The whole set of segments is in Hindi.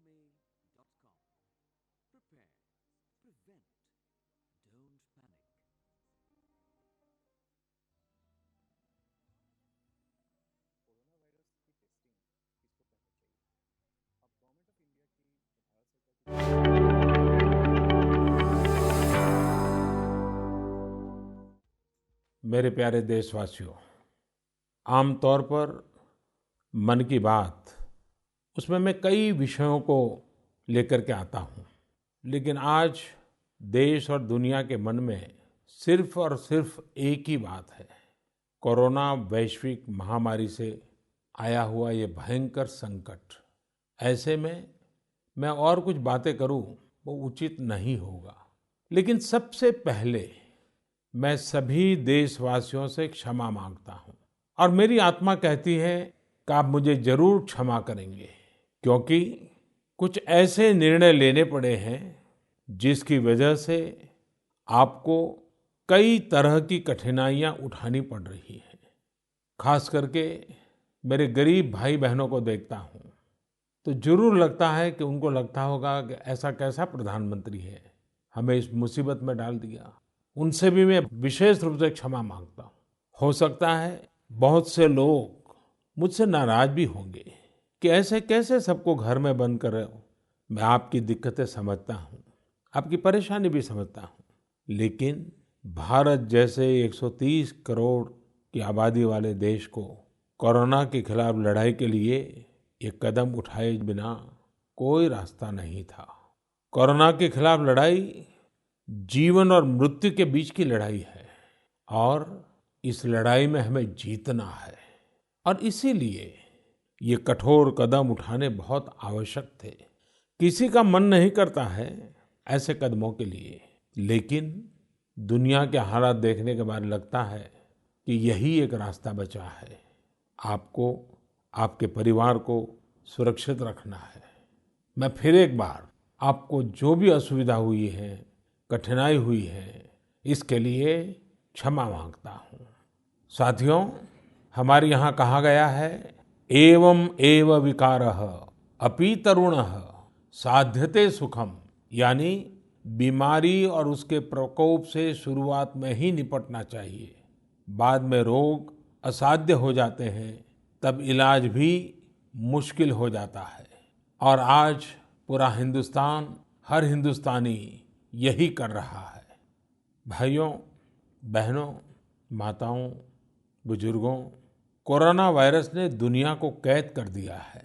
Prepare, prevent, don't panic. Corona virus की टेस्टिंग किसको करनी चाहिए? अब गवर्नमेंट ऑफ इंडिया की भारत सरकार की मेरे प्यारे देशवासियों, आमतौर पर मन की बात उसमें मैं कई विषयों को लेकर के आता हूँ, लेकिन आज देश और दुनिया के मन में सिर्फ और सिर्फ एक ही बात है। कोरोना वैश्विक महामारी से आया हुआ ये भयंकर संकट। ऐसे में मैं और कुछ बातें करूं वो उचित नहीं होगा, लेकिन सबसे पहले मैं सभी देशवासियों से क्षमा मांगता हूं और मेरी आत्मा कहती है कि आप मुझे जरूर क्षमा करेंगे, क्योंकि कुछ ऐसे निर्णय लेने पड़े हैं जिसकी वजह से आपको कई तरह की कठिनाइयां उठानी पड़ रही हैं। खास करके मेरे गरीब भाई बहनों को देखता हूं तो जरूर लगता है कि उनको लगता होगा कि ऐसा कैसा प्रधानमंत्री है, हमें इस मुसीबत में डाल दिया। उनसे भी मैं विशेष रूप से क्षमा मांगता हूँ। हो सकता है बहुत से लोग मुझसे नाराज भी होंगे कि ऐसे कैसे सबको घर में बंद कर रहे हो। मैं आपकी दिक्कतें समझता हूँ, आपकी परेशानी भी समझता हूँ, लेकिन भारत जैसे 130 करोड़ की आबादी वाले देश को कोरोना के खिलाफ लड़ाई के लिए ये कदम उठाए बिना कोई रास्ता नहीं था। कोरोना के खिलाफ लड़ाई जीवन और मृत्यु के बीच की लड़ाई है और इस लड़ाई में हमें जीतना है, और इसीलिए ये कठोर कदम उठाने बहुत आवश्यक थे। किसी का मन नहीं करता है ऐसे कदमों के लिए, लेकिन दुनिया के हालात देखने के बाद लगता है कि यही एक रास्ता बचा है। आपको, आपके परिवार को सुरक्षित रखना है। मैं फिर एक बार आपको जो भी असुविधा हुई है, कठिनाई हुई है, इसके लिए क्षमा मांगता हूँ। साथियों, हमारे यहाँ कहा गया है, एवं एव विकारः अपि तरुणः साध्यते सुखम, यानी बीमारी और उसके प्रकोप से शुरुआत में ही निपटना चाहिए। बाद में रोग असाध्य हो जाते हैं, तब इलाज भी मुश्किल हो जाता है। और आज पूरा हिंदुस्तान, हर हिंदुस्तानी यही कर रहा है। भाइयों, बहनों, माताओं, बुजुर्गों, कोरोना वायरस ने दुनिया को कैद कर दिया है।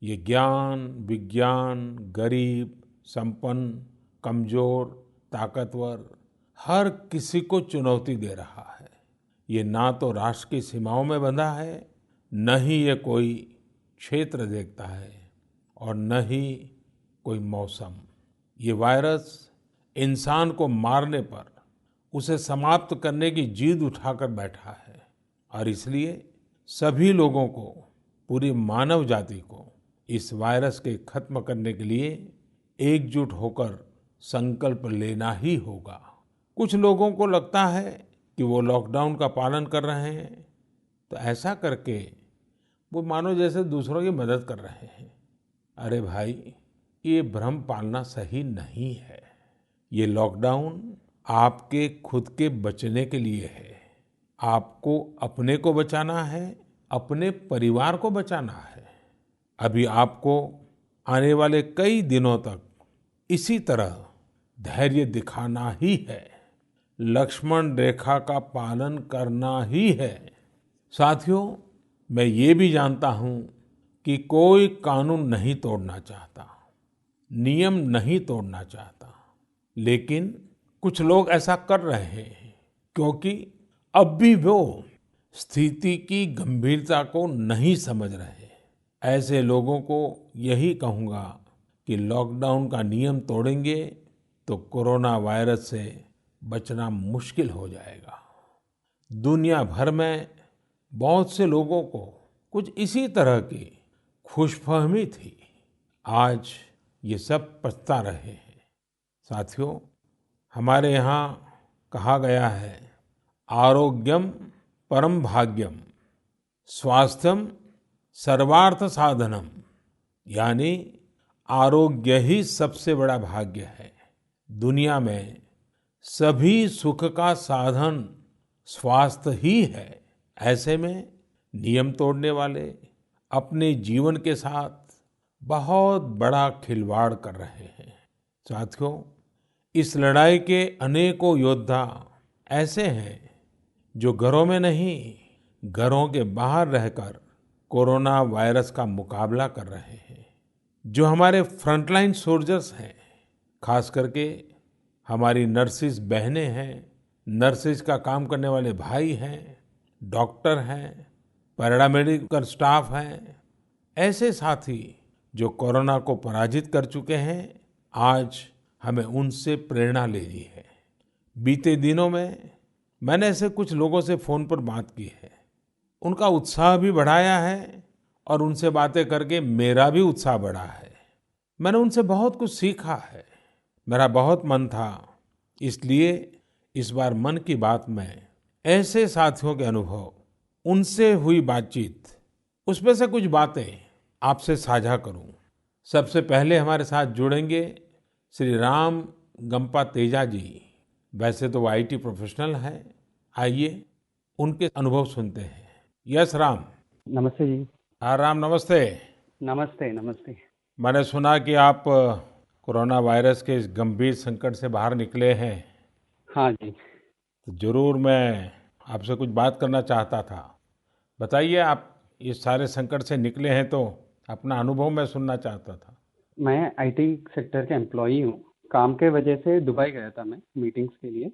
ये ज्ञान, विज्ञान, गरीब, संपन्न, कमजोर, ताकतवर, हर किसी को चुनौती दे रहा है। ये ना तो राष्ट्र की सीमाओं में बंधा है, न ही ये कोई क्षेत्र देखता है, और न ही कोई मौसम। ये वायरस इंसान को मारने पर, उसे समाप्त करने की जिद उठाकर बैठा है, और इसलिए सभी लोगों को, पूरी मानव जाति को इस वायरस के खत्म करने के लिए एकजुट होकर संकल्प लेना ही होगा। कुछ लोगों को लगता है कि वो लॉकडाउन का पालन कर रहे हैं, तो ऐसा करके वो मानो जैसे दूसरों की मदद कर रहे हैं। अरे भाई, ये भ्रम पालना सही नहीं है। ये लॉकडाउन आपके खुद के बचने के लिए है। आपको अपने को बचाना है, अपने परिवार को बचाना है। अभी आपको आने वाले कई दिनों तक इसी तरह धैर्य दिखाना ही है, लक्ष्मण रेखा का पालन करना ही है। साथियों, मैं ये भी जानता हूं कि कोई कानून नहीं तोड़ना चाहता, नियम नहीं तोड़ना चाहता, लेकिन कुछ लोग ऐसा कर रहे हैं क्योंकि अब भी वो स्थिति की गंभीरता को नहीं समझ रहे। ऐसे लोगों को यही कहूंगा कि लॉकडाउन का नियम तोड़ेंगे तो कोरोना वायरस से बचना मुश्किल हो जाएगा। दुनिया भर में बहुत से लोगों को कुछ इसी तरह की खुशफहमी थी। आज ये सब पछता रहे हैं। साथियों, हमारे यहाँ कहा गया है, आरोग्यम परम भाग्यम, स्वास्थ्यम सर्वार्थ साधनम, यानी आरोग्य ही सबसे बड़ा भाग्य है। दुनिया में सभी सुख का साधन स्वास्थ्य ही है। ऐसे में नियम तोड़ने वाले अपने जीवन के साथ बहुत बड़ा खिलवाड़ कर रहे हैं। साथियों, इस लड़ाई के अनेकों योद्धा ऐसे हैं जो घरों में नहीं, घरों के बाहर रहकर कोरोना वायरस का मुकाबला कर रहे हैं। जो हमारे फ्रंटलाइन सोल्जर्स हैं, खास करके हमारी नर्सिस बहनें हैं, नर्सिस का काम करने वाले भाई हैं, डॉक्टर हैं, पैरामेडिकल स्टाफ हैं, ऐसे साथी जो कोरोना को पराजित कर चुके हैं, आज हमें उनसे प्रेरणा लेनी है। बीते दिनों में मैंने ऐसे कुछ लोगों से फोन पर बात की है। उनका उत्साह भी बढ़ाया है और उनसे बातें करके मेरा भी उत्साह बढ़ा है। मैंने उनसे बहुत कुछ सीखा है। मेरा बहुत मन था, इसलिए इस बार मन की बात में ऐसे साथियों के अनुभव, उनसे हुई बातचीत, उसमें से कुछ बातें आपसे साझा करूं। सबसे पहले हमारे साथ जुड़ेंगे श्री राम गंपा तेजा जी। वैसे तो वो आईटी प्रोफेशनल हैं। आइए उनके अनुभव सुनते हैं। यस राम। नमस्ते जी। हाँ राम, नमस्ते। नमस्ते नमस्ते। मैंने सुना कि आप कोरोना वायरस के इस गंभीर संकट से बाहर निकले हैं। हाँ जी। तो जरूर मैं आपसे कुछ बात करना चाहता था। बताइए, आप इस सारे संकट से निकले हैं तो अपना अनुभव मैं सुनना चाहता था। मैं आईटी सेक्टर के एम्प्लॉई हूँ। काम के वजह से दुबई गया था मैं मीटिंग्स के लिए।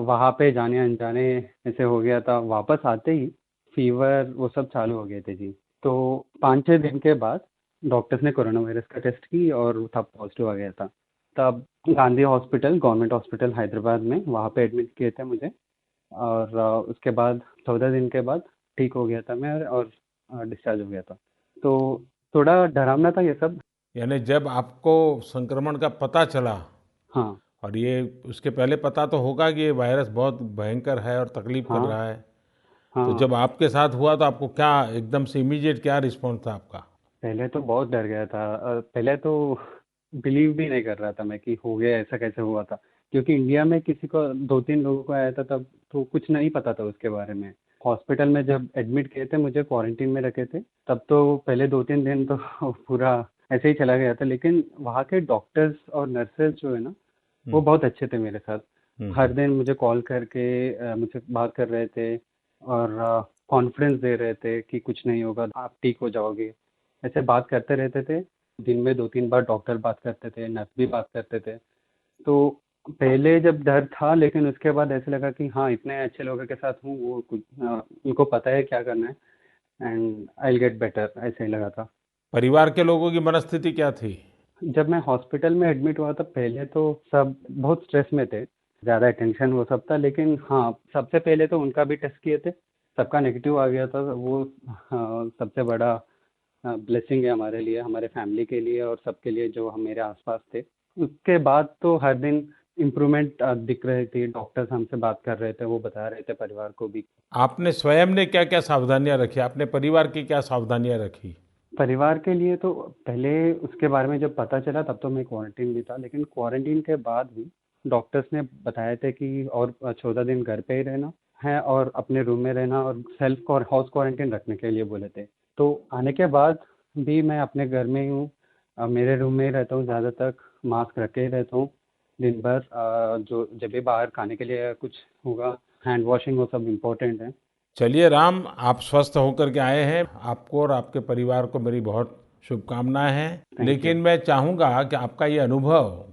वहाँ पे जाने अनजाने ऐसे हो गया था। वापस आते ही फीवर वो सब चालू हो गए थे जी। तो 5-6 दिन के बाद डॉक्टर्स ने कोरोना वायरस का टेस्ट की और तब पॉजिटिव आ गया था। तब Gandhi hospital, government hospital Hyderabad में, वहाँ पे एडमिट किए थे मुझे। और उसके बाद 14 दिन के बाद ठीक हो गया था मैं और डिस्चार्ज हो गया था। तो थोड़ा डरावना था ये सब। यानी जब आपको संक्रमण का पता चला, हाँ और ये उसके पहले पता तो होगा कि ये वायरस बहुत भयंकर है और तकलीफ कर हाँ रहा है, तो हाँ। जब आपके साथ हुआ तो आपको क्या एकदम से इमीडिएट क्या रिस्पॉन्स था आपका? पहले तो बहुत डर गया था। पहले तो बिलीव भी नहीं कर रहा था मैं कि हो गया, ऐसा कैसे हुआ था। क्योंकि इंडिया में किसी को 2-3 लोगों को आया था तब तो कुछ नहीं पता था उसके बारे में। हॉस्पिटल में जब एडमिट किए थे, मुझे क्वारंटीन में रखे थे, तब तो पहले 2-3 दिन तो पूरा ऐसे ही चला गया था। लेकिन वहाँ के डॉक्टर्स और नर्सेज जो है ना, वो बहुत अच्छे थे मेरे साथ। हर दिन मुझे कॉल करके मुझसे बात कर रहे थे और कॉन्फिडेंस दे रहे थे कि कुछ नहीं होगा, आप ठीक हो जाओगे। ऐसे बात करते रहते थे। दिन में 2-3 बार डॉक्टर बात करते थे, नर्स भी बात करते थे। तो पहले जब डर था, लेकिन उसके बाद ऐसे लगा कि हाँ, इतने अच्छे लोगों के साथ हूँ, वो कुछ उनको पता है क्या करना है and I will get better, ऐसे ही लगा था। परिवार के लोगों की मनस्थिति क्या थी? जब मैं हॉस्पिटल में एडमिट हुआ था, पहले तो सब बहुत स्ट्रेस में थे, ज़्यादा टेंशन वो सब था। लेकिन हाँ, सबसे पहले तो उनका भी टेस्ट किए थे, सबका नेगेटिव आ गया था। वो सबसे बड़ा ब्लेसिंग है हमारे लिए, हमारे फैमिली के लिए और सबके लिए जो हम मेरे आसपास थे। उसके बाद तो हर दिन इम्प्रूवमेंट दिख रही थी। डॉक्टर्स हमसे बात कर रहे थे, वो बता रहे थे परिवार को भी। आपने स्वयं ने क्या क्या सावधानियां रखी, आपने परिवार की क्या सावधानियां रखी? परिवार के लिए तो पहले उसके बारे में जब पता चला तब तो मैं क्वारंटीन भी था, लेकिन क्वारंटीन के बाद भी डॉक्टर्स ने बताया थे कि और 14 दिन घर पे ही रहना है और अपने रूम में रहना और सेल्फ और हाउस क्वारंटीन रखने के लिए बोले थे। तो आने के बाद भी मैं अपने घर में ही हूँ, मेरे रूम में ही रहता हूँ, ज़्यादा तक मास्क रख के ही रहता हूँ दिन भर। जो जब भी बाहर खाने के लिए कुछ होगा, हैंड वॉशिंग वो सब इम्पोर्टेंट है। चलिए राम, आप स्वस्थ होकर के आए हैं। आपको और आपके परिवार को मेरी बहुत शुभकामनाएं हैं। Thank you. लेकिन मैं चाहूंगा कि आपका ये अनुभव,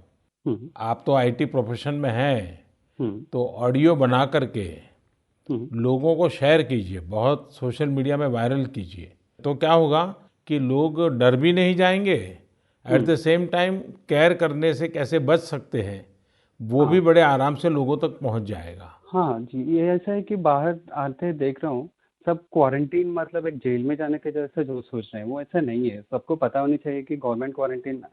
हम्म आप तो आईटी प्रोफेशन में हैं, हम्म तो ऑडियो बना करके हम्म लोगों को शेयर कीजिए, बहुत सोशल मीडिया में वायरल कीजिए। तो क्या होगा कि लोग डर भी नहीं जाएंगे, at the same time care करने से कैसे बच सकते हैं वो भी हाँ बड़े आराम से लोगों तक पहुंच जाएगा। हाँ जी, ये ऐसा है कि बाहर आते देख रहा हूँ, सब क्वारंटीन मतलब एक जेल में जाने के जैसे जो सोच रहे हैं, वो ऐसा नहीं है। सबको पता होनी चाहिए कि गवर्नमेंट क्वारंटीन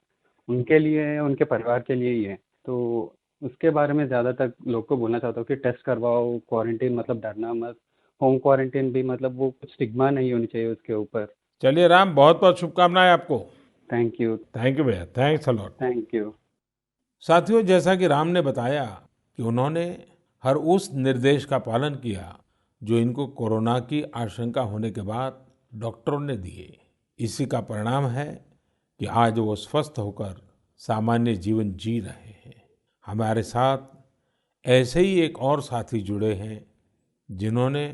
उनके लिए है, उनके परिवार के लिए ही है। तो उसके बारे में ज़्यादातर लोग को बोलना चाहता हूँ कि टेस्ट करवाओ, क्वारंटीन मतलब डरना मत। होम क्वारंटीन भी मतलब वो कुछ स्टिग्मा नहीं होनी चाहिए उसके ऊपर। चलिए राम, बहुत बहुत शुभकामनाएं आपको। Thank you. थैंक यू भैया, thanks a lot. Thank you. साथियों, जैसा कि राम ने बताया कि उन्होंने हर उस निर्देश का पालन किया जो इनको कोरोना की आशंका होने के बाद डॉक्टरों ने दिए। इसी का परिणाम है कि आज वो स्वस्थ होकर सामान्य जीवन जी रहे हैं। हमारे साथ ऐसे ही एक और साथी जुड़े हैं जिन्होंने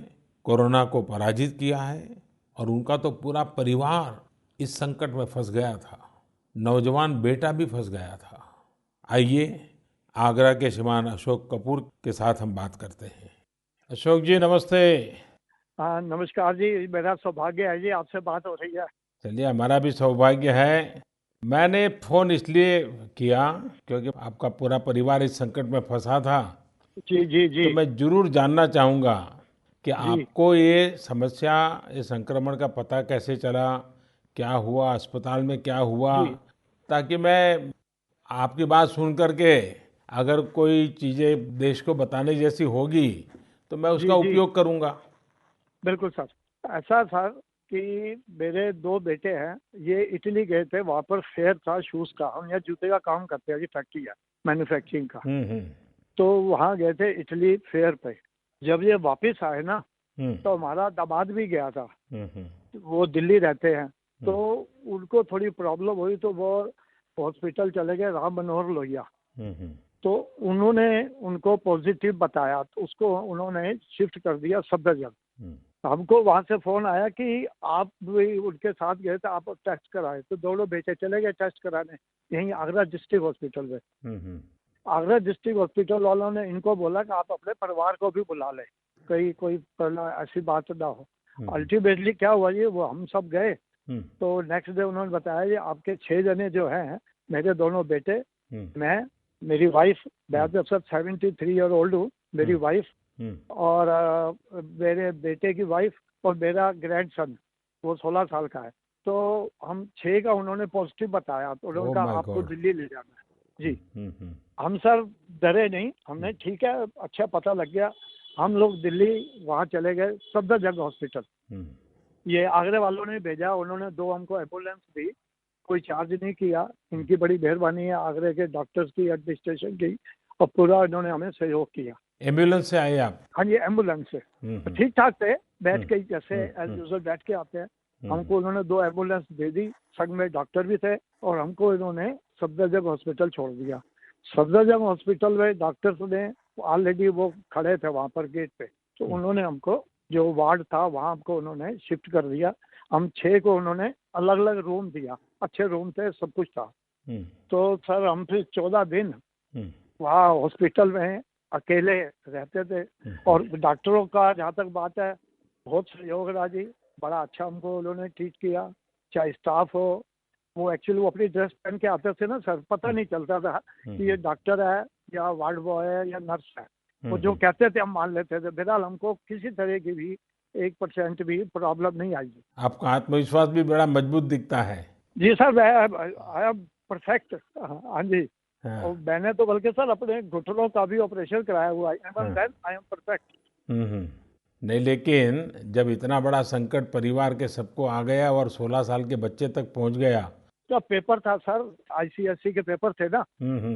कोरोना को पराजित किया है और उनका तो पूरा परिवार इस संकट में फंस गया था। नौजवान बेटा भी फंस गया था। आइए आगरा के श्रीमान अशोक कपूर के साथ हम बात करते हैं। अशोक जी नमस्ते। हाँ नमस्कार जी, मेरा सौभाग्य है जी आपसे बात हो रही है। चलिए, हमारा भी सौभाग्य है। मैंने फोन इसलिए किया क्योंकि आपका पूरा परिवार इस संकट में फंसा था। जी जी जी। तो मैं जरूर जानना चाहूंगा कि जी आपको ये समस्या, ये संक्रमण का पता कैसे चला, क्या हुआ, अस्पताल में क्या हुआ, जी ताकि मैं आपकी बात सुन करके अगर कोई चीजें देश को बताने जैसी होगी तो मैं उसका जी जी उपयोग करूंगा। बिल्कुल सर। ऐसा सर कि मेरे दो बेटे हैं, ये इटली गए थे, वहाँ पर फेयर था शूज का। हम यहाँ जूते का काम करते हैं जी, फैक्ट्री है मैन्युफैक्चरिंग का। हम्म। तो वहाँ गए थे इटली फेयर पे। जब ये वापस आए ना, हम्म तो हमारा दामाद भी गया था। हम्म वो दिल्ली रहते हैं, तो उनको थोड़ी प्रॉब्लम हुई तो वो हॉस्पिटल चले गए, राम मनोहर लोहिया। हम्म तो उन्होंने उनको पॉजिटिव बताया, तो उसको उन्होंने शिफ्ट कर दिया सफदरजंग। हम्म हमको वहाँ से फोन आया कि आप भी उनके साथ गए थे, आप टेस्ट कराए। तो दोनों बेटे चले गए टेस्ट कराने यहीं आगरा डिस्ट्रिक्ट हॉस्पिटल में। हम्म आगरा डिस्ट्रिक्ट हॉस्पिटल वालों ने इनको बोला कि आप अपने परिवार को भी बुला लें, कहीं कोई ऐसी बात ना हो। अल्टीमेटली क्या हुआ जी, वो हम सब गए। तो नेक्स्ट डे उन्होंने बताया कि आपके 6 जने जो हैं, मेरे दोनों बेटे, मैं, मेरी वाइफ, मैं जब सब 73 ईयर ओल्ड हूँ, मेरी वाइफ और मेरे बेटे की वाइफ और मेरा ग्रैंडसन, वो 16 साल का है। तो हम 6 का उन्होंने पॉजिटिव बताया। तो उन्होंने कहा आपको दिल्ली ले जाना है जी। हम सर डरे नहीं, हमने ठीक है, अच्छा पता लग गया। हम लोग दिल्ली वहाँ चले गए, सफदरजंग हॉस्पिटल। ये आगरे वालों ने भेजा, उन्होंने 2 हमको एम्बुलेंस दी, कोई चार्ज नहीं किया। इनकी बड़ी मेहरबानी है, आगरे के डॉक्टर्स की, एडमिनिस्ट्रेशन की, और पूरा इन्होंने हमें सहयोग किया। एम्बुलेंस से आए आप? हाँ जी, एम्बुलेंस से। ठीक ठाक थे, बैठ के जैसे एज यूजुअल बैठ के आते हैं। हमको उन्होंने 2 एम्बुलेंस दे दी, संग में डॉक्टर भी थे, और हमको इन्होंने सफदरजंग हॉस्पिटल छोड़ दिया। सफदरजंग हॉस्पिटल में डॉक्टर्स ने ऑलरेडी वो खड़े थे वहाँ पर गेट पे। तो उन्होंने हमको जो वार्ड था वहाँ हमको उन्होंने शिफ्ट कर दिया। हम 6 को उन्होंने अलग अलग रूम दिया, अच्छे रूम थे, सब कुछ था। तो सर हम फिर 14 दिन वहाँ हॉस्पिटल में अकेले रहते थे। और डॉक्टरों का जहाँ तक बात है, बहुत सहयोग रहा जी, बड़ा अच्छा हमको उन्होंने ट्रीट किया। चाहे स्टाफ हो, वो एक्चुअली वो अपनी ड्रेस पहन के आते थे ना सर, पता नहीं चलता था कि ये डॉक्टर है या वार्ड बॉय है या नर्स है। वो जो कहते थे हम मान लेते थे। फिलहाल हमको किसी तरह की भी 1% भी प्रॉब्लम नहीं आई। आपका आत्मविश्वास भी बड़ा मजबूत दिखता है। जी सर, आई एम परफेक्ट। हाँ जी। और मैंने तो बल्कि सर अपने घुटनों का भी ऑपरेशन कराया हुआ है। I am perfect. नहीं, लेकिन जब इतना बड़ा संकट परिवार के सबको आ गया और 16 साल के बच्चे तक पहुंच गया। तो पेपर था सर, आईसीएससी के पेपर थे ना,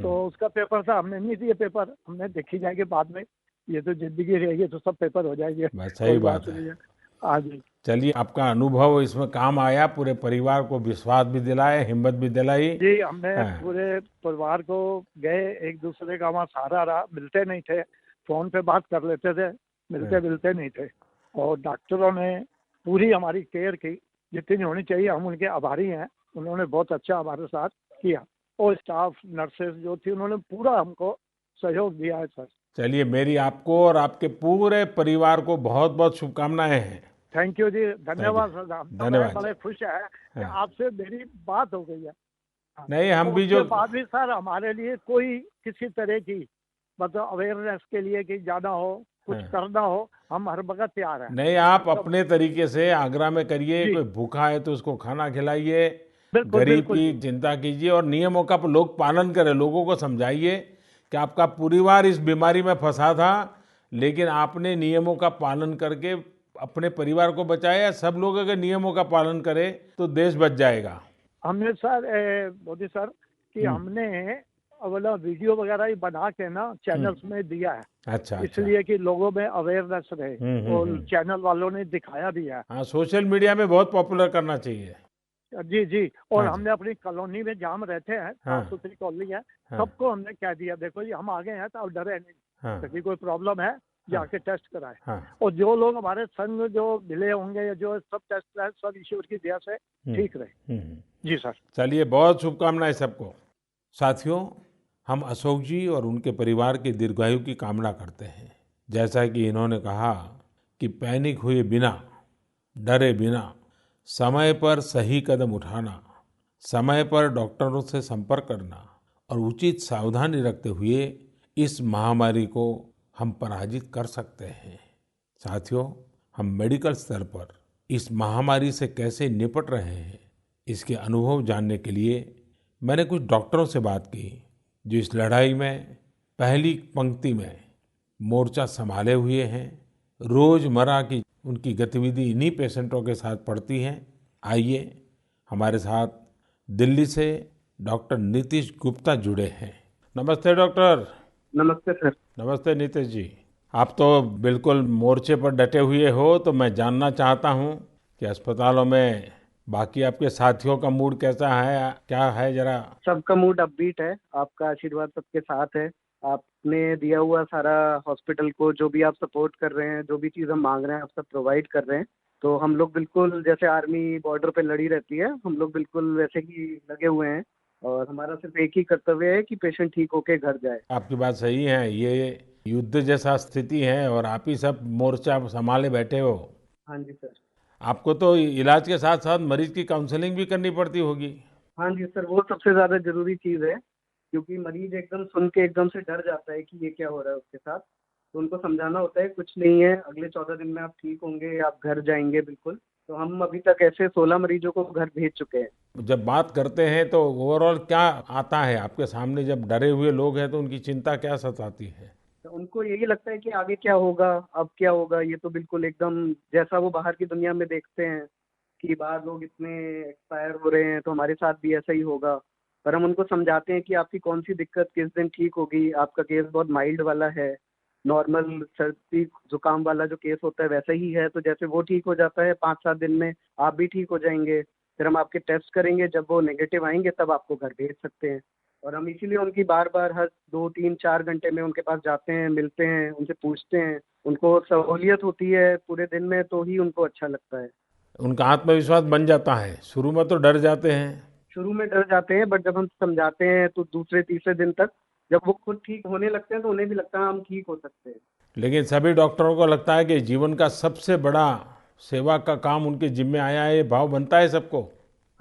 तो उसका पेपर था। हमने नहीं दिए पेपर, हमने देखी जाएगी बाद में, ये तो जिंदगी रहेगी तो सब पेपर हो जाएंगे। सही बात है। हाँ जी। चलिए, आपका अनुभव इसमें काम आया, पूरे परिवार को विश्वास भी दिलाया, हिम्मत भी दिलाई जी। हमने पूरे परिवार को गए, एक दूसरे का वहाँ सहारा रहा। मिलते नहीं थे, फोन पे बात कर लेते थे, मिलते नहीं थे। और डॉक्टरों ने पूरी हमारी केयर की जितनी होनी चाहिए, हम उनके आभारी हैं। उन्होंने बहुत अच्छा हमारे साथ किया, और स्टाफ नर्सेज जो थी उन्होंने पूरा हमको सहयोग दिया है सर। चलिए, मेरी आपको और आपके पूरे परिवार को बहुत बहुत शुभकामनाएं हैं। थैंक यू जी, धन्यवाद सर। धन्यवाद। बड़े खुश है कि आपसे मेरी बात हो गई है। नहीं, हम भी जो बाद भी सर हमारे लिए कोई किसी तरह की मतलब अवेयरनेस के लिए कि जाना हो, कुछ करना हो, हम हर वक्त तैयार हैं। नहीं, आप अपने तरीके से आगरा में करिए। कोई भूखा है तो उसको खाना खिलाइए, गरीब की चिंता कीजिए, और नियमों का लोग पालन करें। लोगों को समझाइए कि आपका परिवार इस बीमारी में फंसा था, लेकिन आपने नियमों का पालन करके अपने परिवार को बचाया। सब लोग अगर नियमों का पालन करें तो देश बच जाएगा। हमने सर मोदी सर कि हमने वाला वीडियो वगैरह ही बना के ना चैनल्स में दिया है, अच्छा, इसलिए कि लोगों में अवेयरनेस रहे, और चैनल वालों ने दिखाया भी है। हाँ, सोशल मीडिया में बहुत पॉपुलर करना चाहिए। जी जी, और हाँ जी। हमने अपनी कॉलोनी में जहाँ हम रहते हैं, हाँ। साफ सुथरी कॉलोनी है, हाँ। सबको हमने कह दिया देखो जी हम आ गए हैं तो अब डरे नहीं, हाँ, कभी कोई प्रॉब्लम है जाके टेस्ट कराए। हाँ, और जो लोग हमारे संग जो मिले होंगे, जो सब टेस्ट कराए, सब ईश्वर की दया से ठीक रहे। जी सर। चलिए, बहुत शुभकामनाएं सबको। साथियों, हम अशोक जी और उनके परिवार की दीर्घायु की कामना करते हैं। जैसा कि इन्होंने कहा कि पैनिक हुए बिना, डरे बिना, समय पर सही कदम उठाना, समय पर डॉक्टरों से संपर्क करना और उचित सावधानी रखते हुए इस महामारी को हम पराजित कर सकते हैं। साथियों, हम मेडिकल स्तर पर इस महामारी से कैसे निपट रहे हैं, इसके अनुभव जानने के लिए मैंने कुछ डॉक्टरों से बात की जो इस लड़ाई में पहली पंक्ति में मोर्चा संभाले हुए हैं। रोजमर्रा की उनकी गतिविधि इन्हीं पेशेंटों के साथ पड़ती है। आइए, हमारे साथ दिल्ली से डॉक्टर नीतीश गुप्ता जुड़े हैं। नमस्ते डॉक्टर। नमस्ते सर। नमस्ते नीतीश जी। आप तो बिल्कुल मोर्चे पर डटे हुए हो, तो मैं जानना चाहता हूं कि अस्पतालों में बाकी आपके साथियों का मूड कैसा है, क्या है जरा। सबका मूड अपबीट है, आपका आशीर्वाद सबके साथ है। आपने दिया हुआ सारा हॉस्पिटल को जो भी आप सपोर्ट कर रहे हैं, जो भी चीज़ हम मांग रहे हैं, आप सब प्रोवाइड कर रहे हैं। तो हम लोग बिल्कुल जैसे आर्मी बॉर्डर पे लड़ी रहती है, हम लोग बिल्कुल वैसे ही लगे हुए हैं। और हमारा सिर्फ एक ही कर्तव्य है कि पेशेंट ठीक होके घर जाए। आपकी बात सही है, ये युद्ध जैसा स्थिति है और आप ही सब मोर्चा संभाले बैठे हो। हाँ जी सर। आपको तो इलाज के साथ साथ मरीज की काउंसलिंग भी करनी पड़ती होगी। हाँ जी सर, वो सबसे ज़्यादा ज़रूरी चीज़ है, क्योंकि मरीज एकदम सुन के एकदम से डर जाता है कि ये क्या हो रहा है उसके साथ। तो उनको समझाना होता है कुछ नहीं है, अगले 14 दिन में आप ठीक होंगे, आप घर जाएंगे बिल्कुल। तो हम अभी तक ऐसे 16 मरीजों को घर भेज चुके हैं। जब बात करते हैं तो ओवरऑल क्या आता है आपके सामने? जब डरे हुए लोग हैं तो उनकी चिंता क्या सताती है? तो उनको यही लगता है कि आगे क्या होगा, अब क्या होगा। ये तो बिल्कुल एकदम जैसा वो बाहर की दुनिया में देखते हैं कि बाहर लोग इतने एक्सपायर हो रहे हैं, तो हमारे साथ भी ऐसा ही होगा। पर हम उनको समझाते हैं कि आपकी कौन सी दिक्कत किस दिन ठीक होगी। आपका केस बहुत माइल्ड वाला है, नॉर्मल सर्दी जुकाम वाला जो केस होता है वैसा ही है। तो जैसे वो ठीक हो जाता है 5-7 दिन में, आप भी ठीक हो जाएंगे। फिर हम आपके टेस्ट करेंगे, जब वो नेगेटिव आएंगे तब आपको घर भेज सकते हैं। और हम इसीलिए उनकी बार बार हर 2-3-4 घंटे में उनके पास जाते हैं, मिलते हैं, उनसे पूछते हैं। उनको सहूलियत होती है पूरे दिन में तो ही उनको अच्छा लगता है। उनका आत्मविश्वास बन जाता है। शुरू में तो डर जाते हैं। शुरू में डर जाते हैं, बट जब हम समझाते हैं तो दूसरे तीसरे दिन तक जब वो खुद ठीक होने लगते हैं तो उन्हें भी लगता है हम ठीक हो सकते हैं। लेकिन सभी डॉक्टरों को लगता है कि जीवन का सबसे बड़ा सेवा का काम उनके जिम्मे आया है, ये भाव बनता है सबको।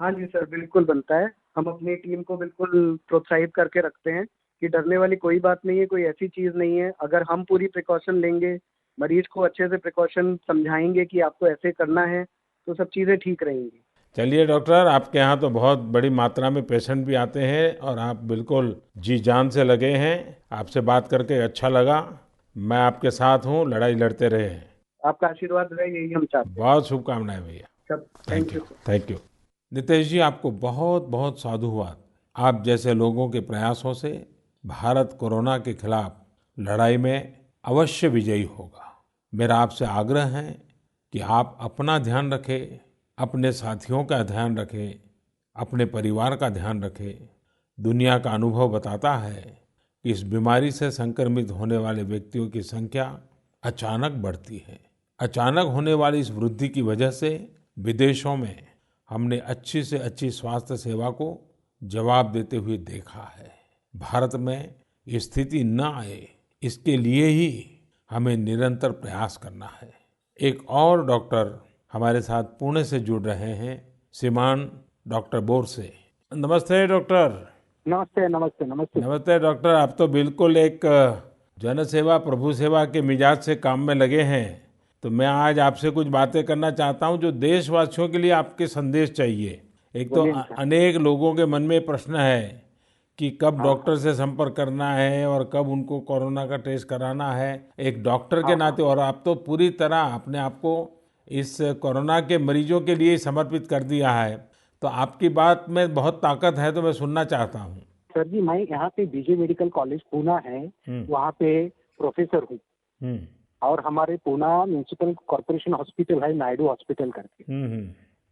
हाँ जी सर, बिल्कुल बनता है। हम अपनी टीम को बिल्कुल प्रोत्साहित करके रखते हैं कि डरने वाली कोई बात नहीं है, कोई ऐसी चीज़ नहीं है। अगर हम पूरी प्रिकॉशन लेंगे, मरीज को अच्छे से प्रिकॉशन समझाएंगे कि आपको ऐसे करना है, तो सब चीज़ें ठीक रहेंगी। चलिए डॉक्टर, आपके यहाँ तो बहुत बड़ी मात्रा में पेशेंट भी आते हैं और आप बिल्कुल जी जान से लगे हैं। आपसे बात करके अच्छा लगा। मैं आपके साथ हूँ, लड़ाई लड़ते रहे। आपका आशीर्वाद रहे, यही हम चाहते हैं। बहुत शुभकामनाएं भैया। सब thank you. Thank you. Nitesh ji, आपको बहुत बहुत साधुवाद। आप जैसे लोगों के प्रयासों से भारत कोरोना के खिलाफ लड़ाई में अवश्य विजयी होगा। मेरा आपसे आग्रह है कि आप अपना ध्यान रखें, अपने साथियों का ध्यान रखें, अपने परिवार का ध्यान रखें। दुनिया का अनुभव बताता है कि इस बीमारी से संक्रमित होने वाले व्यक्तियों की संख्या अचानक बढ़ती है। अचानक होने वाली इस वृद्धि की वजह से विदेशों में हमने अच्छी से अच्छी स्वास्थ्य सेवा को जवाब देते हुए देखा है। भारत में ये स्थिति न आए, इसके लिए ही हमें निरंतर प्रयास करना है। एक और डॉक्टर हमारे साथ पुणे से जुड़ रहे हैं, श्रीमान डॉक्टर बोरसे। नमस्ते डॉक्टर। नमस्ते नमस्ते नमस्ते। नमस्ते डॉक्टर। आप तो बिल्कुल एक जन सेवा प्रभु सेवा के मिजाज से काम में लगे हैं। तो मैं आज आपसे कुछ बातें करना चाहता हूं जो देशवासियों के लिए आपके संदेश चाहिए। एक तो अनेक लोगों के मन में प्रश्न है कि कब डॉक्टर से संपर्क करना है और कब उनको कोरोना का टेस्ट कराना है। एक डॉक्टर के नाते, और आप तो पूरी तरह अपने आप को इस कोरोना के मरीजों के लिए समर्पित कर दिया है। तो आपकी बात में बहुत ताकत है, तो मैं सुनना चाहता हूँ। सर जी, मैं यहाँ पे बीजे मेडिकल कॉलेज पूना है, वहाँ पे प्रोफेसर हूँ। और हमारे पूना म्यूनिसिपल कॉर्पोरेशन हॉस्पिटल है, नायडू हॉस्पिटल करके,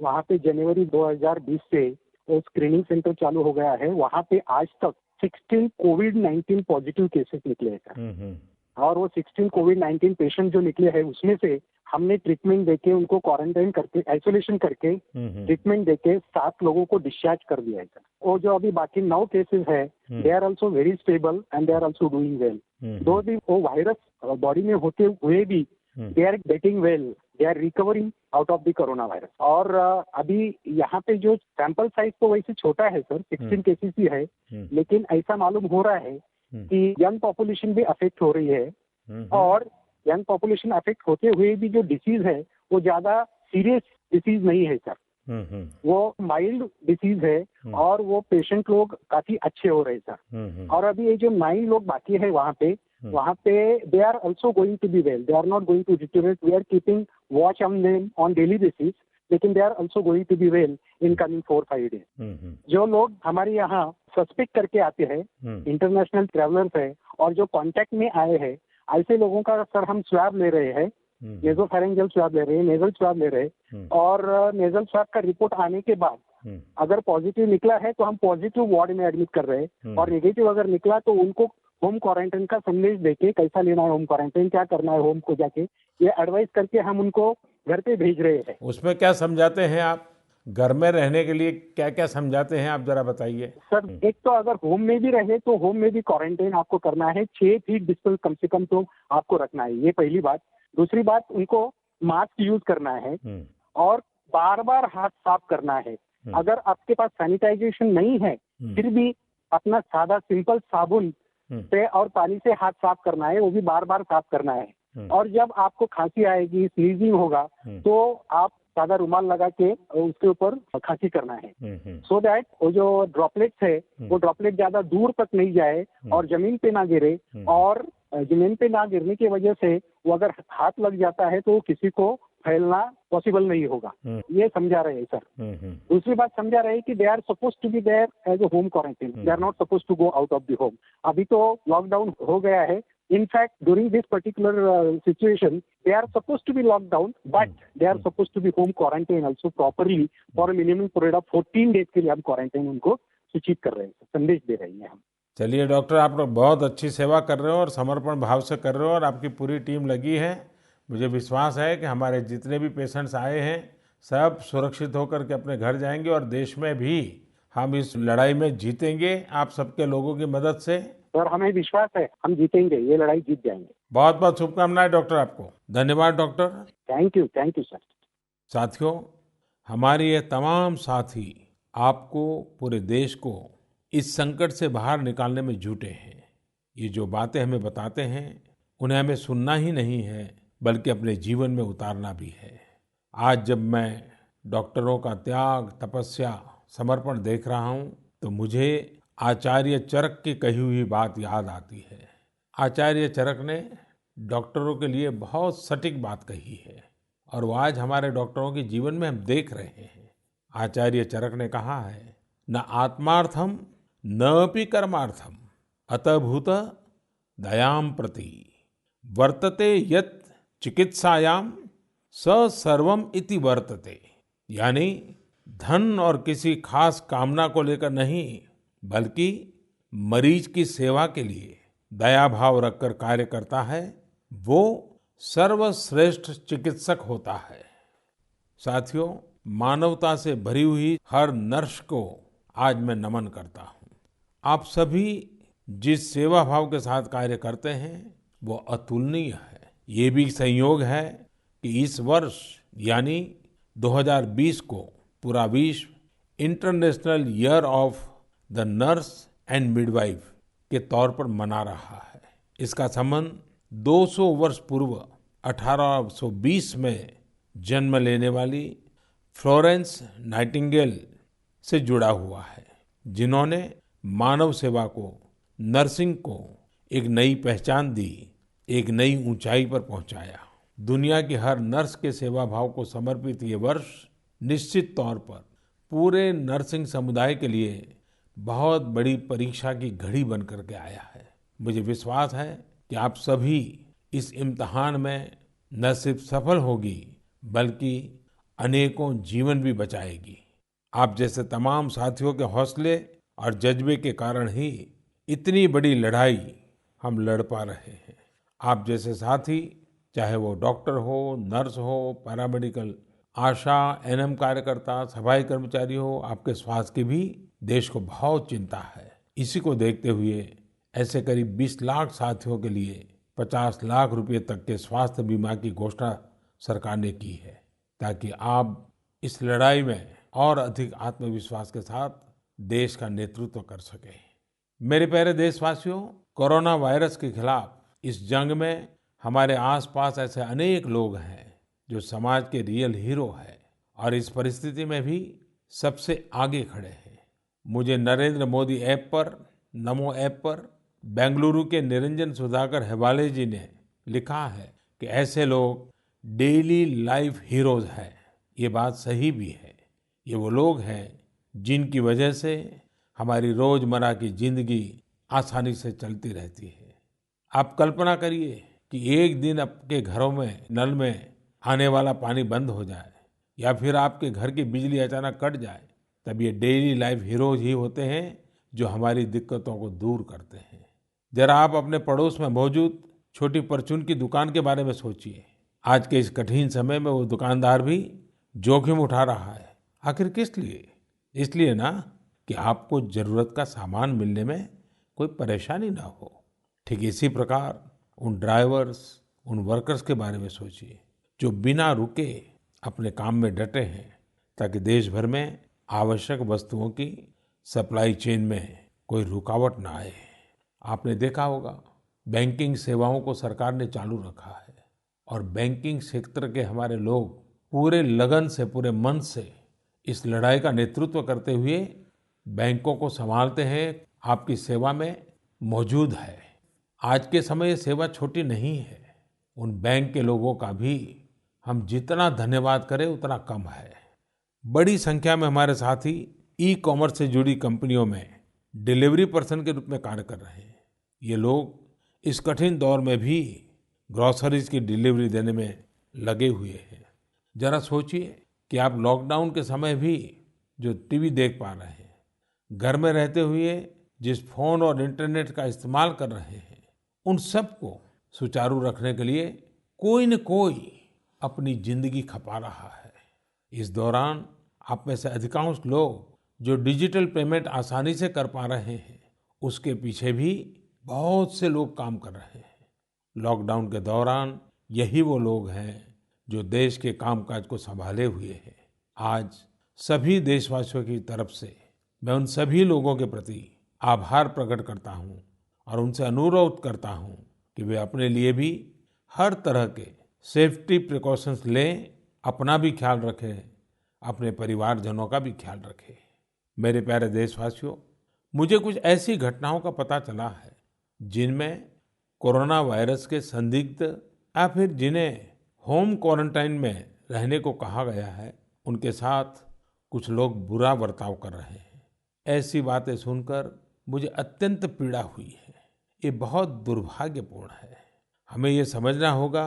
वहाँ पे जनवरी 2020 से वो स्क्रीनिंग सेंटर चालू हो गया है। वहाँ पे आज तक 16 कोविड-19 पॉजिटिव केसेस निकले हैं सर। और वो 16 कोविड-19 पेशेंट जो निकले हैं, उसमें से हमने ट्रीटमेंट देके, उनको क्वारंटाइन करके, आइसोलेशन करके, ट्रीटमेंट देके 7 लोगों को डिस्चार्ज कर दिया है सर। वो जो अभी बाकी 9 केसेस है, they are also very stable and they are also doing well. Though भी वो वायरस बॉडी में होते हुए भी they are getting well, they are recovering out of the corona virus. और अभी यहाँ पे जो सैंपल साइज तो वैसे छोटा है सर, 16 केसेस ही है, लेकिन ऐसा मालूम हो रहा है कि यंग पॉपुलेशन भी अफेक्ट हो रही है। और यंग पॉपुलेशन अफेक्ट होते हुए भी जो डिसीज है वो ज्यादा सीरियस डिसीज नहीं है सर, वो माइल्ड डिसीज है। और वो पेशेंट लोग काफी अच्छे हो रहे सर। और अभी ये जो 9 लोग बाकी है वहाँ पे they are also going to be well, they are not going to deteriorate, we are keeping watch on them on daily basis, लेकिन they are also going to be well in coming 4-5 days. जो लोग हमारे यहाँ सस्पेक्ट करके आते हैं, इंटरनेशनल ट्रेवलर्स है और जो कांटेक्ट में आए हैं, ऐसे लोगों का सर हम स्वैब ले रहे हैं, नेजोफेरेंजियल स्वैब ले रहे हैं, नेजल स्वैब ले रहे हैं। और नेजल स्वैब का रिपोर्ट आने के बाद अगर पॉजिटिव निकला है तो हम पॉजिटिव वार्ड में एडमिट कर रहे हैं, और नेगेटिव अगर निकला तो उनको होम क्वारंटाइन का संदेश देके, कैसा लेना है होम क्वारंटाइन, क्या करना है होम को जाके, ये एडवाइस करके हम उनको घर पे भेज रहे हैं। उसमें क्या समझाते हैं आप? घर में रहने के लिए क्या क्या समझाते हैं आप, जरा बताइए सर। एक तो अगर होम में भी रहे तो होम में भी क्वारंटाइन आपको करना है, 6 फीट डिस्टेंस कम से कम तो आपको रखना है, ये पहली बात। दूसरी बात, उनको मास्क यूज करना है और बार बार हाथ साफ करना है। अगर आपके पास सैनिटाइजेशन नहीं है फिर भी अपना सादा सिंपल साबुन से और पानी से हाथ साफ करना है, वो भी बार बार साफ करना है। और जब आपको खांसी आएगी, स्नीजिंग होगा, तो आप सादा रुमाल लगा के उसके ऊपर खांसी करना है, सो दैट वो जो ड्रॉपलेट्स है वो ड्रॉपलेट ज्यादा दूर तक नहीं जाए और जमीन पे ना गिरे। और जमीन पे ना गिरने की वजह से वो अगर हाथ लग जाता है तो किसी को फैलना पॉसिबल नहीं होगा, ये समझा रहे हैं सर। दूसरी बात समझा रहे हैं कि they are suppose to be there as a home quarantine, they are not suppose to go out of the home. अभी तो लॉकडाउन हो गया है, in fact during this particular situation they are supposed to be locked down, but they are supposed to be home quarantine also properly for a minimum period of 14 days के लिए हम क्वारंटाइन उनको सूचित कर रहे हैं, संदेश दे रहे हैं हम। चलिए डॉक्टर, आप लोग बहुत अच्छी सेवा कर रहे हो और समर्पण भाव से कर रहे हो, और आपकी पूरी टीम लगी है। मुझे विश्वास है कि हमारे जितने भी पेशेंट्स आए हैं सब सुरक्षित होकर के अपने घर जाएंगे, और देश में भी हम इस लड़ाई में जीतेंगे आप सबके लोगों की मदद से। सर हमें विश्वास है हम जीतेंगे, ये लड़ाई जीत जाएंगे। बहुत बहुत शुभकामनाएं डॉक्टर आपको। धन्यवाद डॉक्टर। Thank you sir. साथियों, हमारे ये तमाम साथी आपको, पूरे देश को इस संकट से बाहर निकालने में जुटे हैं। ये जो बातें हमें बताते हैं उन्हें हमें सुनना ही नहीं है बल्कि अपने जीवन में उतारना भी है। आज जब मैं डॉक्टरों का त्याग, तपस्या, समर्पण देख रहा हूँ तो मुझे आचार्य चरक की कही हुई बात याद आती है। आचार्य चरक ने डॉक्टरों के लिए बहुत सटीक बात कही है, और वो आज हमारे डॉक्टरों के जीवन में हम देख रहे हैं। आचार्य चरक ने कहा है, न आत्मार्थम नपि कर्मार्थम अतभूत दयाम प्रति वर्तते यत् चिकित्सायाम स सर्वम इति वर्तते। यानी धन और किसी खास कामना को लेकर नहीं, बल्कि मरीज की सेवा के लिए दया भाव रखकर कार्य करता है, वो सर्वश्रेष्ठ चिकित्सक होता है। साथियों, मानवता से भरी हुई हर नर्स को आज मैं नमन करता हूँ। आप सभी जिस सेवा भाव के साथ कार्य करते हैं वो अतुलनीय है। ये भी संयोग है कि इस वर्ष यानी 2020 को पूरा विश्व international year of the nurse and midwife के तौर पर मना रहा है। इसका संबंध 200 वर्ष पूर्व 1820 में जन्म लेने वाली फ्लोरेंस नाइटिंगेल से जुड़ा हुआ है, जिन्होंने मानव सेवा को, नर्सिंग को एक नई पहचान दी, एक नई ऊंचाई पर पहुंचाया। दुनिया की हर नर्स के सेवा भाव को समर्पित ये वर्ष निश्चित तौर पर पूरे नर्सिंग समुदाय के लिए बहुत बड़ी परीक्षा की घड़ी बन करके आया है। मुझे विश्वास है कि आप सभी इस इम्तिहान में न सिर्फ सफल होगी बल्कि अनेकों जीवन भी बचाएगी। आप जैसे तमाम साथियों के हौसले और जज्बे के कारण ही इतनी बड़ी लड़ाई हम लड़ पा रहे हैं। आप जैसे साथी, चाहे वो डॉक्टर हो, नर्स हो, पैरामेडिकल, आशा, एनएम कार्यकर्ता, सफाई कर्मचारी हो, आपके स्वास्थ्य की भी देश को बहुत चिंता है। इसी को देखते हुए ऐसे करीब 20 लाख साथियों के लिए 50 लाख रुपए तक के स्वास्थ्य बीमा की घोषणा सरकार ने की है, ताकि आप इस लड़ाई में और अधिक आत्मविश्वास के साथ देश का नेतृत्व कर सकें। मेरे प्यारे देशवासियों, कोरोना वायरस के खिलाफ इस जंग में हमारे आसपास ऐसे अनेक लोग हैं जो समाज के रियल हीरो हैं और इस परिस्थिति में भी सबसे आगे खड़े हैं। मुझे नरेंद्र मोदी ऐप पर, नमो ऐप पर बेंगलुरु के निरंजन सुधाकर हेबाले जी ने लिखा है कि ऐसे लोग डेली लाइफ हीरोज हैं। ये बात सही भी है। ये वो लोग हैं जिनकी वजह से हमारी रोजमर्रा की जिंदगी आसानी से चलती रहती है। आप कल्पना करिए कि एक दिन आपके घरों में नल में आने वाला पानी बंद हो जाए या फिर आपके घर की बिजली अचानक कट जाए, तब ये डेली लाइफ हीरोज ही होते हैं जो हमारी दिक्कतों को दूर करते हैं। जरा आप अपने पड़ोस में मौजूद छोटी परचून की दुकान के बारे में सोचिए। आज के इस कठिन समय में वो दुकानदार भी जोखिम उठा रहा है। आखिर किस लिए? इसलिए ना कि आपको जरूरत का सामान मिलने में कोई परेशानी ना हो। ठीक इसी प्रकार उन ड्राइवर्स, उन वर्कर्स के बारे में सोचिए जो बिना रुके अपने काम में डटे हैं ताकि देश भर में आवश्यक वस्तुओं की सप्लाई चेन में कोई रुकावट ना आए। आपने देखा होगा बैंकिंग सेवाओं को सरकार ने चालू रखा है और बैंकिंग सेक्टर के हमारे लोग पूरे लगन से, पूरे मन से इस लड़ाई का नेतृत्व करते हुए बैंकों को संभालते हैं, आपकी सेवा में मौजूद है। आज के समय ये सेवा छोटी नहीं है। उन बैंक के लोगों का भी हम जितना धन्यवाद करें उतना कम है। बड़ी संख्या में हमारे साथी ई कॉमर्स से जुड़ी कंपनियों में डिलीवरी पर्सन के रूप में कार्य कर रहे हैं। ये लोग इस कठिन दौर में भी ग्रोसरीज की डिलीवरी देने में लगे हुए हैं। जरा सोचिए कि आप लॉकडाउन के समय भी जो टीवी देख पा रहे हैं, घर में रहते हुए जिस फोन और इंटरनेट का इस्तेमाल कर रहे हैं, उन सबको सुचारू रखने के लिए कोई न कोई अपनी जिंदगी खपा रहा है। इस दौरान आप में से अधिकांश लोग जो डिजिटल पेमेंट आसानी से कर पा रहे हैं, उसके पीछे भी बहुत से लोग काम कर रहे हैं। लॉकडाउन के दौरान यही वो लोग हैं जो देश के कामकाज को संभाले हुए हैं। आज सभी देशवासियों की तरफ से मैं उन सभी लोगों के प्रति आभार प्रकट करता हूं और उनसे अनुरोध करता हूं कि वे अपने लिए भी हर तरह के सेफ्टी प्रिकॉशंस लें, अपना भी ख्याल रखें, अपने परिवारजनों का भी ख्याल रखें। मेरे प्यारे देशवासियों, मुझे कुछ ऐसी घटनाओं का पता चला है जिनमें कोरोना वायरस के संदिग्ध या फिर जिन्हें होम क्वारंटाइन में रहने को कहा गया है, उनके साथ कुछ लोग बुरा बर्ताव कर रहे हैं। ऐसी बातें सुनकर मुझे अत्यंत पीड़ा हुई है। ये बहुत दुर्भाग्यपूर्ण है। हमें ये समझना होगा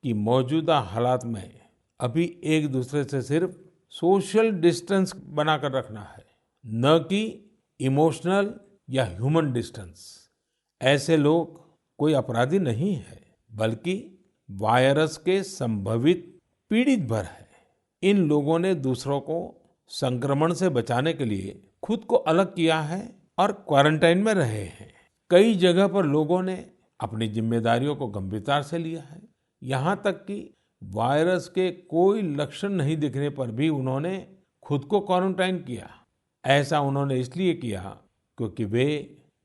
कि मौजूदा हालात में अभी एक दूसरे से सिर्फ सोशल डिस्टेंस बनाकर रखना है, न कि इमोशनल या ह्यूमन डिस्टेंस। ऐसे लोग कोई अपराधी नहीं है, बल्कि वायरस के संभवित पीड़ित भर है। इन लोगों ने दूसरों को संक्रमण से बचाने के लिए खुद को अलग किया है और क्वारंटाइन में रहे हैं। कई जगह पर लोगों ने अपनी जिम्मेदारियों को गंभीरता से लिया है। यहाँ तक कि वायरस के कोई लक्षण नहीं दिखने पर भी उन्होंने खुद को क्वारंटाइन किया। ऐसा उन्होंने इसलिए किया क्योंकि वे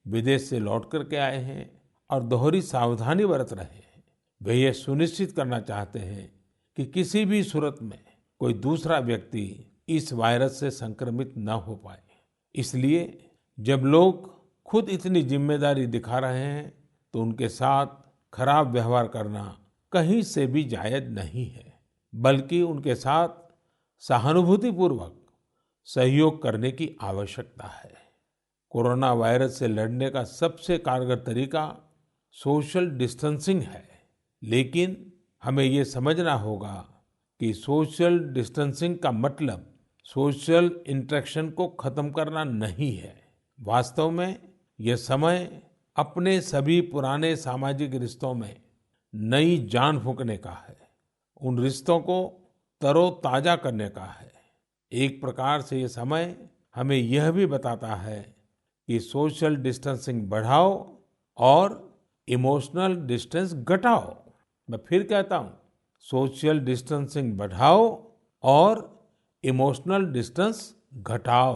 विदेश से लौट करके आए हैं और दोहरी सावधानी बरत रहे हैं। वे ये सुनिश्चित करना चाहते हैं कि किसी भी सूरत में कोई दूसरा व्यक्ति इस वायरस से संक्रमित न हो पाए। इसलिए जब लोग खुद इतनी जिम्मेदारी दिखा रहे हैं तो उनके साथ खराब व्यवहार करना कहीं से भी जायज नहीं है, बल्कि उनके साथ सहानुभूतिपूर्वक सहयोग करने की आवश्यकता है। कोरोना वायरस से लड़ने का सबसे कारगर तरीका सोशल डिस्टेंसिंग है, लेकिन हमें ये समझना होगा कि सोशल डिस्टेंसिंग का मतलब सोशल इंटरेक्शन को खत्म करना नहीं है। वास्तव में यह समय अपने सभी पुराने सामाजिक रिश्तों में नई जान फूंकने का है, उन रिश्तों को तरोताजा करने का है। एक प्रकार से ये समय हमें यह भी बताता है कि सोशल डिस्टेंसिंग बढ़ाओ और इमोशनल डिस्टेंस घटाओ। मैं फिर कहता हूँ, सोशल डिस्टेंसिंग बढ़ाओ और इमोशनल डिस्टेंस घटाओ।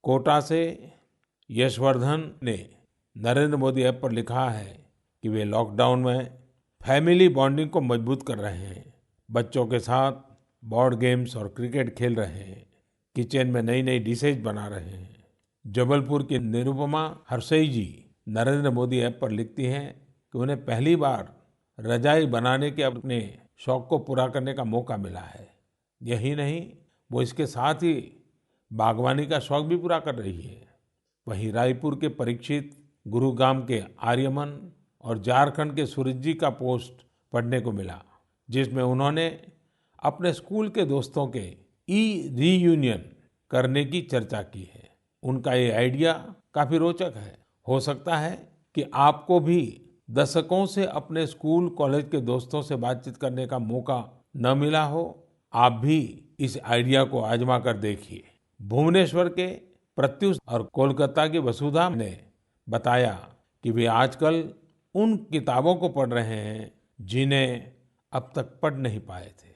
कोटा से यशवर्धन ने नरेंद्र मोदी ऐप पर लिखा है कि वे लॉकडाउन में फैमिली बॉन्डिंग को मजबूत कर रहे हैं, बच्चों के साथ बोर्ड गेम्स और क्रिकेट खेल रहे हैं, किचन में नई नई डिशेज बना रहे हैं। जबलपुर की निरुपमा हरसई जी नरेंद्र मोदी ऐप पर लिखती हैं कि उन्हें पहली बार रजाई बनाने के अपने शौक को पूरा करने का मौका मिला है। यही नहीं, वो इसके साथ ही बागवानी का शौक भी पूरा कर रही है। वहीं रायपुर के परीक्षित, गुरुग्राम के आर्यमन और झारखंड के सूरज जी का पोस्ट पढ़ने को मिला, जिसमें उन्होंने अपने स्कूल के दोस्तों के रीयूनियन करने की चर्चा की है। उनका ये आइडिया काफी रोचक है। हो सकता है कि आपको भी दशकों से अपने स्कूल कॉलेज के दोस्तों से बातचीत करने का मौका न मिला हो। आप भी इस आइडिया को आजमा कर देखिए। भुवनेश्वर के प्रत्युष और कोलकाता की वसुधा ने बताया कि वे आजकल उन किताबों को पढ़ रहे हैं जिन्हें अब तक पढ़ नहीं पाए थे।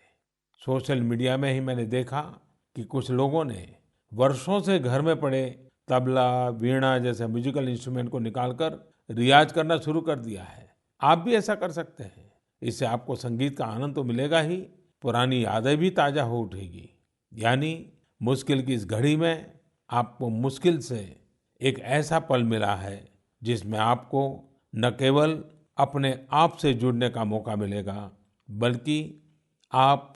सोशल मीडिया में ही मैंने देखा कि कुछ लोगों ने वर्षों से घर में पड़े तबला, वीणा जैसे म्यूजिकल इंस्ट्रूमेंट को निकालकर रियाज करना शुरू कर दिया है। आप भी ऐसा कर सकते हैं। इससे आपको संगीत का आनंद तो मिलेगा ही, पुरानी यादें भी ताजा हो उठेगी। यानी मुश्किल की इस घड़ी में आपको मुश्किल से एक ऐसा पल मिला है जिसमें आपको न केवल अपने आप से जुड़ने का मौका मिलेगा, बल्कि आप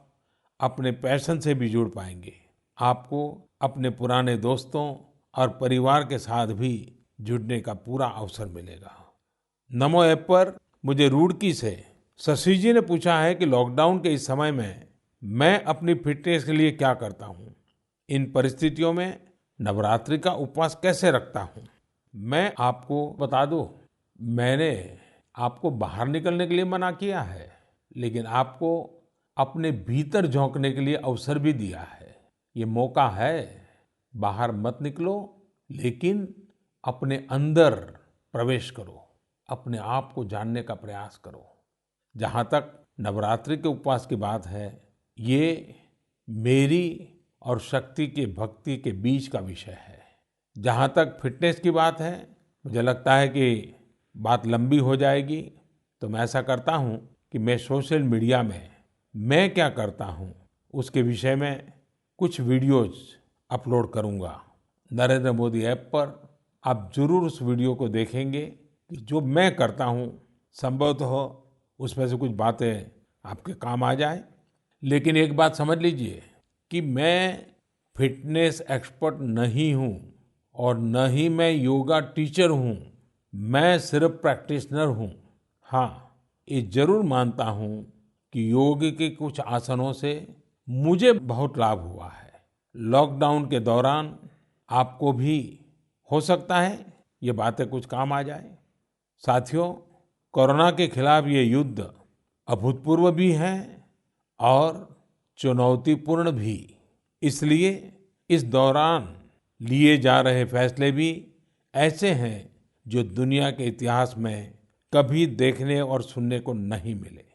अपने पैशन से भी जुड़ पाएंगे। आपको अपने पुराने दोस्तों और परिवार के साथ भी जुड़ने का पूरा अवसर मिलेगा। नमो ऐप पर मुझे रुड़की से शशि जी ने पूछा है कि लॉकडाउन के इस समय में मैं अपनी फिटनेस के लिए क्या करता हूँ, इन परिस्थितियों में नवरात्रि का उपवास कैसे रखता हूँ। मैं आपको बता दूं, मैंने आपको बाहर निकलने के लिए मना किया है, लेकिन आपको अपने भीतर झांकने के लिए अवसर भी दिया है। ये मौका है, बाहर मत निकलो, लेकिन अपने अंदर प्रवेश करो, अपने आप को जानने का प्रयास करो। जहाँ तक नवरात्रि के उपवास की बात है, ये मेरी और शक्ति के भक्ति के बीच का विषय है। जहाँ तक फिटनेस की बात है, मुझे लगता है कि बात लंबी हो जाएगी, तो मैं ऐसा करता हूँ कि मैं सोशल मीडिया में मैं क्या करता हूँ उसके विषय में कुछ वीडियोज अपलोड करूँगा। नरेंद्र मोदी ऐप पर आप जरूर उस वीडियो को देखेंगे कि जो मैं करता हूँ, संभवतः उसमें से कुछ बातें आपके काम आ जाए। लेकिन एक बात समझ लीजिए कि मैं फिटनेस एक्सपर्ट नहीं हूँ और न ही मैं योगा टीचर हूँ, मैं सिर्फ प्रैक्टिशनर हूँ। हाँ, ये जरूर मानता हूँ कि योग के कुछ आसनों से मुझे बहुत लाभ हुआ है। लॉकडाउन के दौरान आपको भी हो सकता है ये बातें कुछ काम आ जाए। साथियों, कोरोना के खिलाफ ये युद्ध अभूतपूर्व भी है और चुनौतीपूर्ण भी। इसलिए इस दौरान लिए जा रहे फैसले भी ऐसे हैं जो दुनिया के इतिहास में कभी देखने और सुनने को नहीं मिले।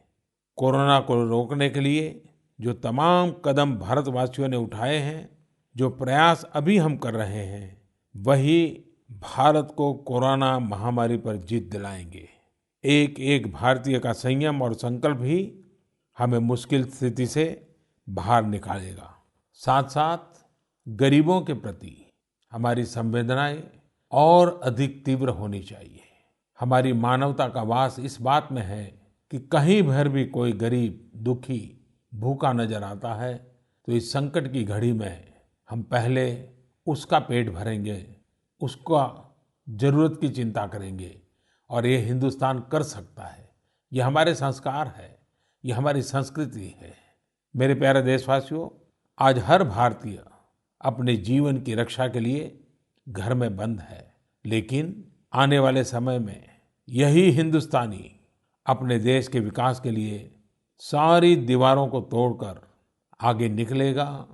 कोरोना को रोकने के लिए जो तमाम कदम भारतवासियों ने उठाए हैं, जो प्रयास अभी हम कर रहे हैं, वही भारत को कोरोना महामारी पर जीत दिलाएंगे। एक एक भारतीय का संयम और संकल्प ही हमें मुश्किल स्थिति से बाहर निकालेगा। साथ साथ गरीबों के प्रति हमारी संवेदनाएं और अधिक तीव्र होनी चाहिए। हमारी मानवता का वास इस बात में है कि कहीं भर भी कोई गरीब, दुखी, भूखा नजर आता है तो इस संकट की घड़ी में हम पहले उसका पेट भरेंगे, उसका जरूरत की चिंता करेंगे और ये हिंदुस्तान कर सकता है। ये हमारे संस्कार है, ये हमारी संस्कृति है। मेरे प्यारे देशवासियों, आज हर भारतीय अपने जीवन की रक्षा के लिए घर में बंद है, लेकिन आने वाले समय में यही हिंदुस्तानी अपने देश के विकास के लिए सारी दीवारों को तोड़कर आगे निकलेगा,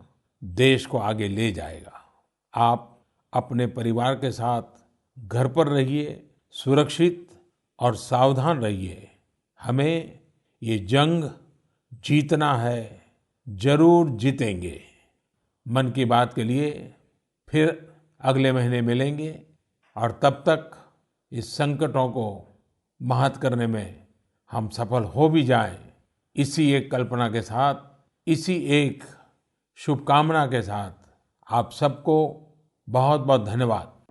देश को आगे ले जाएगा। आप अपने परिवार के साथ घर पर रहिए, सुरक्षित और सावधान रहिए। हमें ये जंग जीतना है, जरूर जीतेंगे। मन की बात के लिए फिर अगले महीने मिलेंगे और तब तक इस संकटों को मात करने में हम सफल हो भी जाएं, इसी एक कल्पना के साथ, इसी एक शुभकामना के साथ आप सबको बहुत बहुत धन्यवाद।